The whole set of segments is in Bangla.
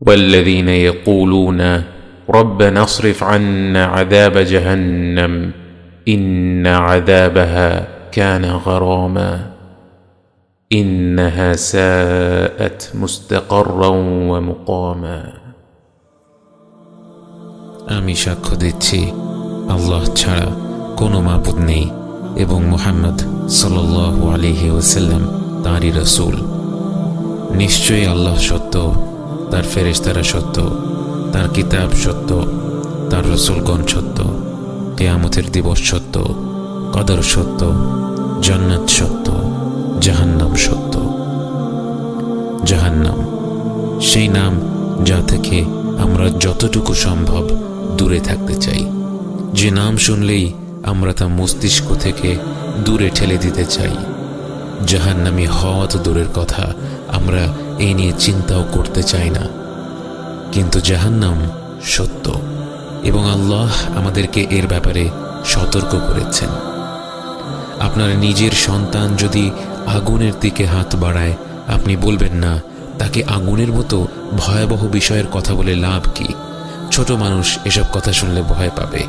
والذين يقولون ربنا اصرف عنا عذاب جهنم إن عذابها كان غراما إنها ساءت مستقرا ومقاما আমি সাক্ষ্য দিচ্ছি আল্লাহ ছাড়া কোনো মাবুদ নেই এবং মুহাম্মদ সাল্লাল্লাহু আলাইহি ওয়াসাল্লাম তাঁরই রাসূল। নিশ্চয়ই আল্লাহ সত্য, তার ফেরেশতারা সত্য, তার কিতাব সত্য, তার রাসূলগণ সত্য, কিয়ামতের দিবস সত্য, কদর সত্য, জান্নাত সত্য, জাহান্নাম সত্য। জাহান্নাম সেই নাম যা থেকে আমরা যতটুকু সম্ভব দূরে থাকতে চাই, যে নাম শুনলেই আমরা তা মস্তিষ্ক থেকে দূরে ঠেলে দিতে চাই। জাহান্নামী হওয়া তো দূরের কথা, আমরা এই নিয়ে চিন্তাও করতে চাই না। কিন্তু জাহান্নাম সত্য এবং আল্লাহ আমাদেরকে এর ব্যাপারে সতর্ক করেছেন। আপনার নিজের সন্তান যদি আগুনের দিকে হাত বাড়ায়, আপনি বলবেন না তাকে আগুনের মতো ভয়াবহ বিষয়ের কথা বলে লাভ কি? ছোট মানুষ এসব কথা শুনলে ভয় পাবে।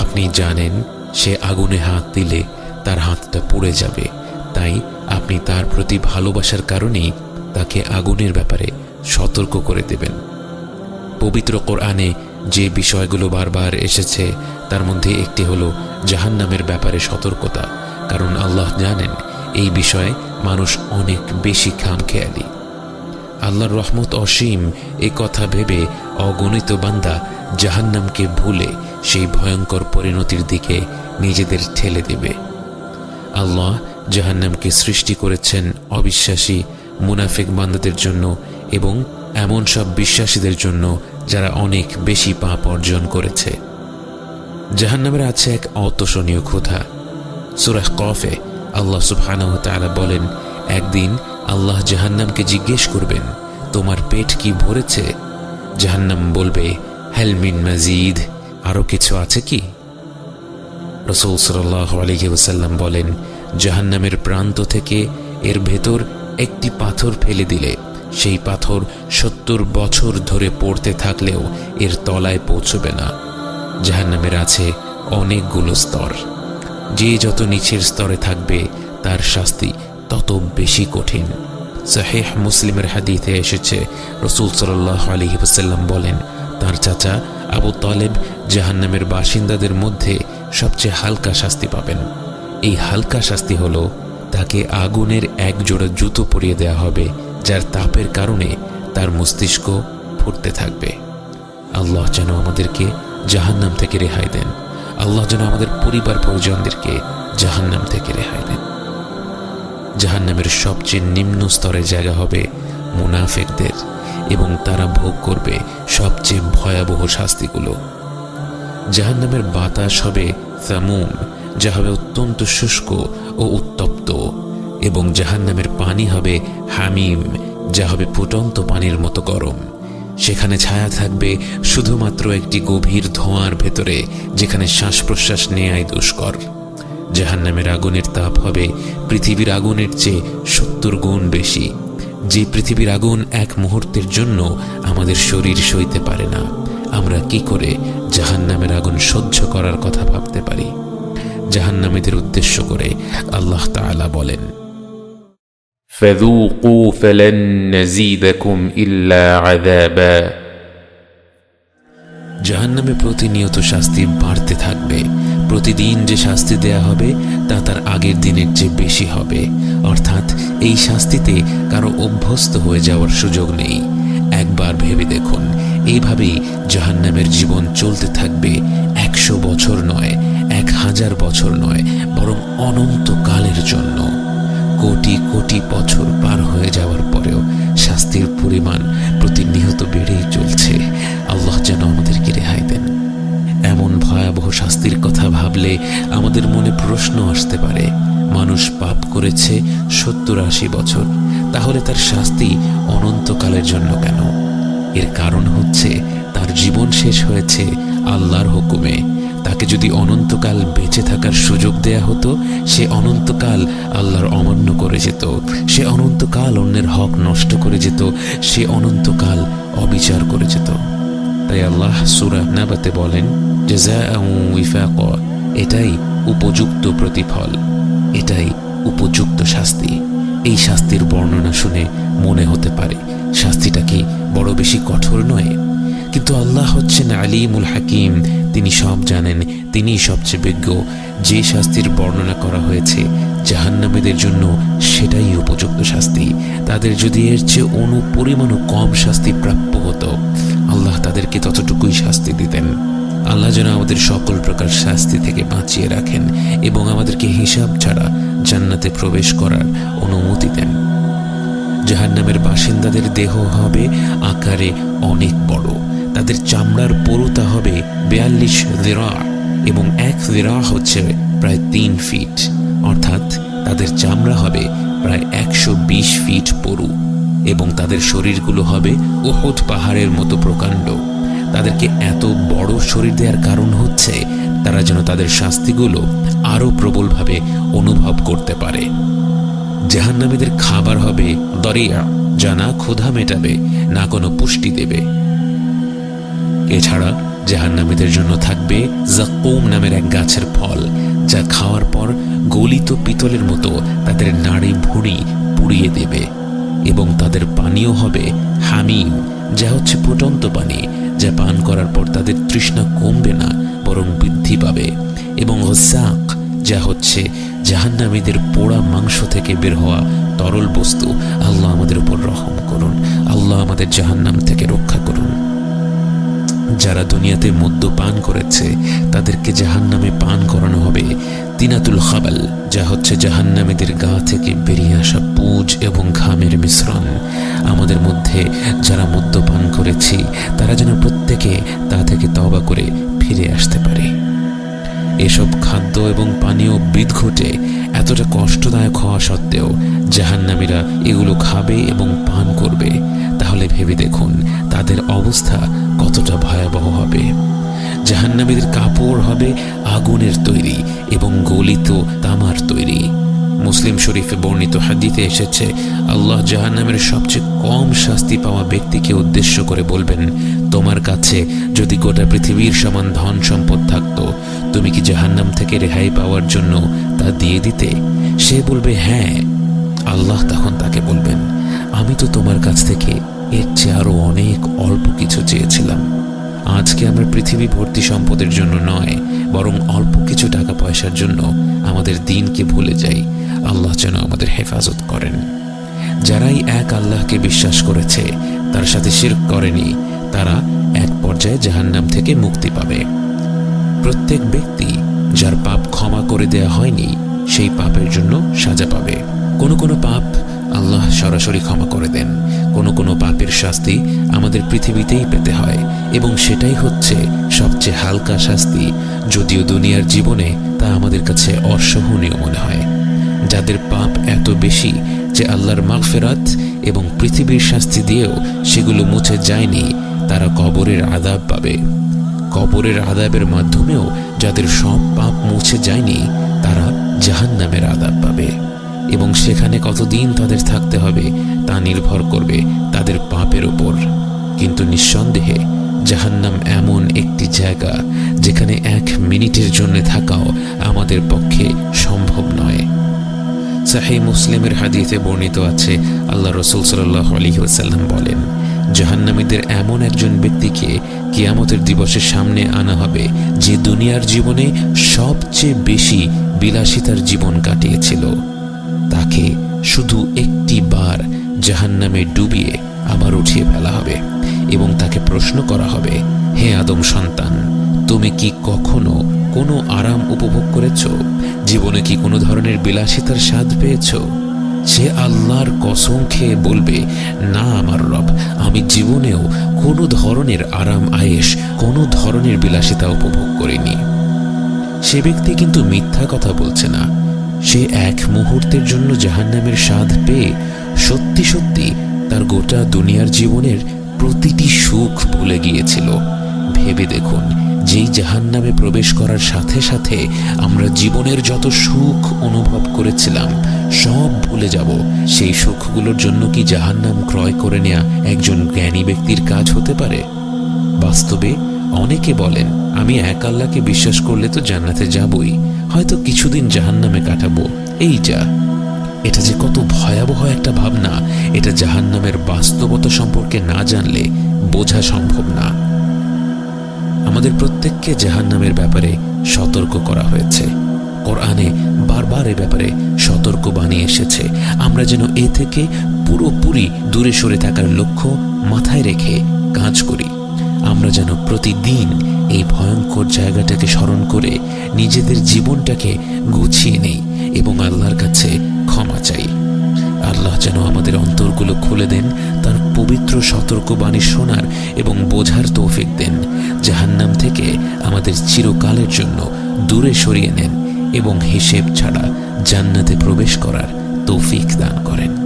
আপনি জানেন সে আগুনে হাত দিলে তার হাতটা পুড়ে যাবে, তাই আপনি তার প্রতি ভালোবাসার কারণেই তাকে আগুনের ব্যাপারে সতর্ক করে দেবেন। পবিত্র কোরআনে যে বিষয়গুলো বারবার এসেছে তার মধ্যে একটি হলো জাহান্নামের ব্যাপারে সতর্কতা, কারণ আল্লাহ জানেন এই বিষয়ে মানুষ অনেক বেশি খামখেয়ালি। আল্লাহর রহমত অসীম এ কথা ভেবে অগণিত বান্দা জাহান্নামকে ভুলে সেই ভয়ঙ্কর পরিণতির দিকে নিজেদের ঠেলে দেবে। আল্লাহ জাহান্নামকে সৃষ্টি করেছেন অবিশ্বাসী মুনাফিক বান্দাদের জন্য এবং এমন সব বিশ্বাসীদের জন্য যারা অনেক বেশি পাপ অর্জন করেছে। জাহান্নামের আছে এক অতোষণীয় ক্ষুধা। সূরা কফে আল্লাহ সুবহানাহু ওয়া তাআলা বলেন, একদিন আল্লাহ জাহান্নামকে জিজ্ঞেস করবেন, তোমার পেট কি ভরেছে? জাহান্নাম বলবে, হাল মিন মাজিদ, আরো কিছু আছে কি? রাসূল সাল্লাল্লাহু আলাইহি ওয়াসাল্লাম বলেন, জাহান্নামের প্রান্ত থেকে এর ভেতর একটি পাথর ফেলে দিলে সেই পাথর 70 বছর ধরে পড়তে থাকলেও এর তলায় পৌঁছবে না। জাহান্নামের আছে অনেকগুলো স্তর, যে যত নিচের স্তরে থাকবে তার শাস্তি তত বেশি কঠিন। সহিহ মুসলিমের হাদিসে এসেছে, রাসূল সাল্লাল্লাহু আলাইহি ওয়াসাল্লাম বলেন, তার চাচা আবু তালেব জাহান্নামের বাসিন্দাদের মধ্যে সবচেয়ে হালকা শাস্তি পাবেন। এই হালকা শাস্তি হলো তাকে আগুনের এক জোড়া জুতো পরিয়ে দেওয়া হবে, যার তাপের কারণে তার মস্তিষ্ক ফুটতে থাকবে। আল্লাহ যেন আমাদেরকে জাহান্নাম থেকে রেহাই দেন। আল্লাহ যেন আমাদের পরিবার পরিজনদেরকে জাহান্নাম থেকে রেহাই দেন। জাহান্নামের সবচেয়ে নিম্ন স্তরের জায়গা হবে মুনাফিকদের এবং তারা ভোগ করবে সবচেয়ে ভয়াবহ শাস্তিগুলো। জাহান্নামের বাতাস হবে সামুম, যা হবে অত্যন্ত শুষ্ক ও উত্তপ্ত, এবং জাহান্নামের পানি হবে হামিম, যা হবে ফুটন্ত পানির মতো গরম। সেখানে ছায়া থাকবে শুধুমাত্র একটি গভীর ধোঁয়ার ভেতরে, যেখানে শ্বাস প্রশ্বাস নেয়াই দুষ্কর। জাহান্নামের আগুনের তাপ হবে পৃথিবীর আগুনের চেয়ে 70 গুণ বেশি। যে পৃথিবীর আগুন এক মুহূর্তের জন্য আমাদের শরীর সইতে পারে না, আমরা কি করে জাহান্নামের আগুন সহ্য করার কথা ভাবতে পারি? জাহান্নামীদের উদ্দেশ্য করে আল্লাহ তাআলা বলেন, فذوقوا فلن نزيدكم إلا عذابا জাহান্নামে প্রতিনিয়ত শাস্তি বাড়তে থাকবে। প্রতিদিন যে শাস্তি দেয়া হবে তা তার আগের দিনের চেয়ে বেশি হবে। অর্থাৎ এই শাস্তিতে কারো অভ্যস্ত হয়ে যাওয়ার সুযোগ নেই। একবার ভেবে দেখুন, এইভাবেই জাহান্নামের জীবন চলতে থাকবে 100 বছর নয়, 1000 বছর নয়, বরং অনন্তকালের জন্য। কোটি কোটি বছর পার হয়ে যাওয়ার পরেও শাস্তির পরিমাণ প্রতিনিয়ত বেড়েই চলছে। আল্লাহ যেন আমাদেরকে রেহাই দেন। এমন ভয়াবহ শাস্তির কথা ভাবলে আমাদের মনে প্রশ্ন আসতে পারে, মানুষ পাপ করেছে 70-80 বছর, তাহলে তার শাস্তি অনন্তকালের জন্য কেন? এর কারণ হচ্ছে তার জীবন শেষ হয়েছে আল্লাহর হুকুমে। তাকে যদি অনন্তকাল বেঁচে থাকার সুযোগ দেয়া হতো, সে অনন্তকাল আল্লাহর অমান্য করে যেত, সে অনন্তকাল অন্যের হক নষ্ট করে যেত, সে অনন্তকাল অবিচার করে যেত। তাই আল্লাহ সূরা নাবাতে বলেন, জাযাআন ওয়িফাকা, এটাই উপযুক্ত প্রতিফল, এটাই উপযুক্ত শাস্তি। এই শাস্তির বর্ণনা শুনে মনে হতে পারে শাস্তিটা কি বড় বেশি কঠোর নয়? কিন্তু আল্লাহ হচ্ছেন আলিমুল হাকিম, তিনি সব জানেন, তিনি সবচেয়ে বিজ্ঞ। যে শাস্তির বর্ণনা করা হয়েছে জাহান্নামীদের জন্য সেটাই উপযুক্ত শাস্তি। তাদের যদি এর চেয়ে অনুপরিমাণও কম শাস্তি প্রাপ্য হতো, আল্লাহ তাদেরকে ততটুকুই শাস্তি দিতেন। আল্লাহ যেন আমাদের সকল প্রকার শাস্তি থেকে বাঁচিয়ে রাখেন এবং আমাদেরকে হিসাব ছাড়া জান্নাতে প্রবেশ করার অনুমতি দেন। জাহান্নামের বাসিন্দাদের দেহ হবে আকারে অনেক বড়, তাদের চামড়ার পুরুতা হবে 42 যিরা এবং 1 যিরা হচ্ছে প্রায় 3 ফিট, অর্থাৎ তাদের চামড়া হবে প্রায় 120 ফিট পুরু এবং তাদের শরীরগুলো হবে উহুদ পাহাড়ের মতো প্রকাণ্ড। তাদেরকে এত বড় শরীর দেওয়ার কারণ হচ্ছে তারা যেন তাদের শাস্তিগুলো আরো প্রবলভাবে অনুভব করতে পারে। জাহান্নামীদের খাবার হবে দরিয়া, যা না ক্ষুধা মেটাবে না কোনো পুষ্টি দেবে। এছাড়া জাহান্নামীদের জন্য থাকবে যাকুম নামের এক গাছের ফল, যা খাওয়ার পর গলিত পিতলের মতো তাদের নাড়ি ভুঁড়ি পুড়িয়ে দেবে। এবং তাদের পানীয় হবে হামিম, যা হচ্ছে ফুটন্ত পানি, যা পান করার পর তাদের তৃষ্ণা কমবে না বরং বৃদ্ধি পাবে। এবং গসাক, যা হচ্ছে জাহান্নামীদের পোড়া মাংস থেকে বের হওয়া তরল বস্তু। আল্লাহ আমাদের উপর রহম করুন, আল্লাহ আমাদের জাহান্নাম থেকে রক্ষা করুন। যারা দুনিয়াতে মদ্য পান করেছে তাদেরকে জাহান্নামে পান করানো হবে তিনাতুল খাবাল, যা হচ্ছে জাহান্নামীদের গা থেকে বেরিয়ে আসা পুজ এবং ঘামের মিশ্রণ। আমাদের মধ্যে যারা মদ্য পান করেছি তারা যেন প্রত্যেকে তা থেকে তওবা করে ফিরে আসতে পারে। এসব খাদ্য এবং পানীয় বিদঘটে এতটা কষ্টদায়ক হওয়া সত্ত্বেও জাহান্নামীরা এগুলো খাবে এবং পান করবে। তাহলে ভেবে দেখুন তাদের অবস্থা কতটা ভয়াবহ হবে। জাহান্নামীদের কাপড় হবে আগুনের তৈরি এবং গলিত তামার তৈরি। মুসলিম শরীফে বর্ণিত হাদিসে এসেছে, আল্লাহ জাহান্নামের সবচেয়ে কম শাস্তি পাওয়া ব্যক্তিকে উদ্দেশ্য করে বলবেন, তোমার কাছে যদি গোটা পৃথিবীর সমান ধন সম্পদ থাকতো, তুমি কি জাহান্নাম থেকে রেহাই পাওয়ার জন্য তা দিয়ে দিতে? সে বলবে হ্যাঁ। আল্লাহ তখন তাকে বলবেন, আমি তো তোমার কাছ থেকে এর চেয়ে আরো অনেক অল্প কিছু চেয়েছিলাম। আজকে আমরা পৃথিবী ভর্তি সম্পদের জন্য নয়, বরং অল্প কিছু টাকা পয়সার জন্য আমাদের দিনকে ভুলে যাই। আল্লাহ যেন আমাদের হেফাজত করেন। যারাই এক আল্লাহকে বিশ্বাস করেছে, তার সাথে শিরক করেনি, তারা এক পর্যায়ে জাহান্নাম থেকে মুক্তি পাবে। প্রত্যেক ব্যক্তি যার পাপ ক্ষমা করে দেয়া হয়নি সেই পাপের জন্য সাজা পাবে। কোনো কোনো পাপ আল্লাহ সরাসরি ক্ষমা করে দেন, কোনো কোনো পাপের শাস্তি আমাদের পৃথিবীতেই পেতে হয় এবং সেটাই হচ্ছে সবচেয়ে হালকা শাস্তি, যদিও দুনিয়ার জীবনে তা আমাদের কাছে অসহনীয় মনে হয়। যাদের পাপ এত বেশি যে আল্লাহর মাগফিরাত এবং পৃথিবীর শাস্তি দিয়েও সেগুলো মুছে যায়নি, তারা কবরের আযাব পাবে। কবরের আযাবের মাধ্যমেও যাদের সব পাপ মুছে যায়নি, তারা জাহান্নামের আযাব পাবে এবং সেখানে কতদিন তাদের থাকতে হবে তা নির্ভর করবে তাদের পাপের উপর। কিন্তু নিঃসন্দেহে জাহান্নাম এমন একটি জায়গা যেখানে 1 মিনিটের জন্য থাকাও আমাদের পক্ষে সম্ভব নয়। সহিহ মুসলিমের হাদিসে বর্ণিত আছে, আল্লাহ রাসূল সাল্লাল্লাহু আলাইহি ওয়াসাল্লাম বলেন, জাহান্নামীদের এমন একজন ব্যক্তিকে কিয়ামতের দিবসের সামনে আনা হবে যে দুনিয়ার জীবনে সবচেয়ে বেশি বিলাসিতার জীবন কাটিয়েছিল। তাকে শুধু একটি বার জাহান্নামে ডুবিয়ে আবার উঠিয়ে ফেলা হবে এবং তাকে প্রশ্ন করা হবে, হে আদম সন্তান, তুমি কি কখনো কোনো আরাম উপভোগ করেছ? জীবনে কি কোনো ধরনের বিলাসিতার স্বাদ পেয়েছ? সে আল্লাহর কসম খেয়ে বলবে, না আমার রব, আমি জীবনেও কোনো ধরনের আরাম আয়েশ, কোনো ধরনের বিলাসিতা উপভোগ করিনি। সে ব্যক্তি কিন্তু মিথ্যা কথা বলছে না। সে এক মুহূর্তের জন্য জাহান্নামের স্বাদ পেয়ে সত্যি সত্যি তার গোটা দুনিয়ার জীবনের প্রতিটি সুখ ভুলে গিয়েছিল। ভেবে দেখুন, যেই জাহান্নামে প্রবেশ করার সাথে সাথে আমরা জীবনের যত সুখ অনুভব করেছিলাম সব ভুলে যাব, সেই সুখগুলোর জন্য কি জাহান্নাম ক্রয় করে নেওয়া একজন জ্ঞানী ব্যক্তির কাজ হতে পারে? বাস্তবে অনেকে বলেন, আমি এক আল্লাহকে বিশ্বাস করলে তো জান্নাতে যাবই, হয়তো কিছুদিন জাহান্নামে কাটাবো, এই যা। এটা যে কত ভয়াবহ একটা ভাবনা, এটা জাহান্নামের বাস্তবতা সম্পর্কে না জানলে বোঝা সম্ভব না। আমাদের প্রত্যেককে জাহান্নামের ব্যাপারে সতর্ক করা হয়েছে। কোরআনে বারবার এ ব্যাপারে সতর্ক বাণী এসেছে। আমরা যেন এ থেকে পুরোপুরি দূরে সরে থাকার লক্ষ্য মাথায় রেখে কাজ করি। আমরা যেন প্রতিদিন এই ভয়ঙ্কর জায়গাটাকে স্মরণ করে নিজেদের জীবনটাকে গুছিয়ে নেই এবং আল্লাহর কাছে ক্ষমা চাই। আল্লাহ যেন আমাদের অন্তরগুলো খুলে দেন, তার পবিত্র সতর্কবাণী শোনার এবং বোঝার তৌফিক দেন, জাহান্নাম থেকে আমাদের চিরকালের জন্য দূরে সরিয়ে নেন এবং হিসেব ছাড়া জান্নাতে প্রবেশ করার তৌফিক দান করেন।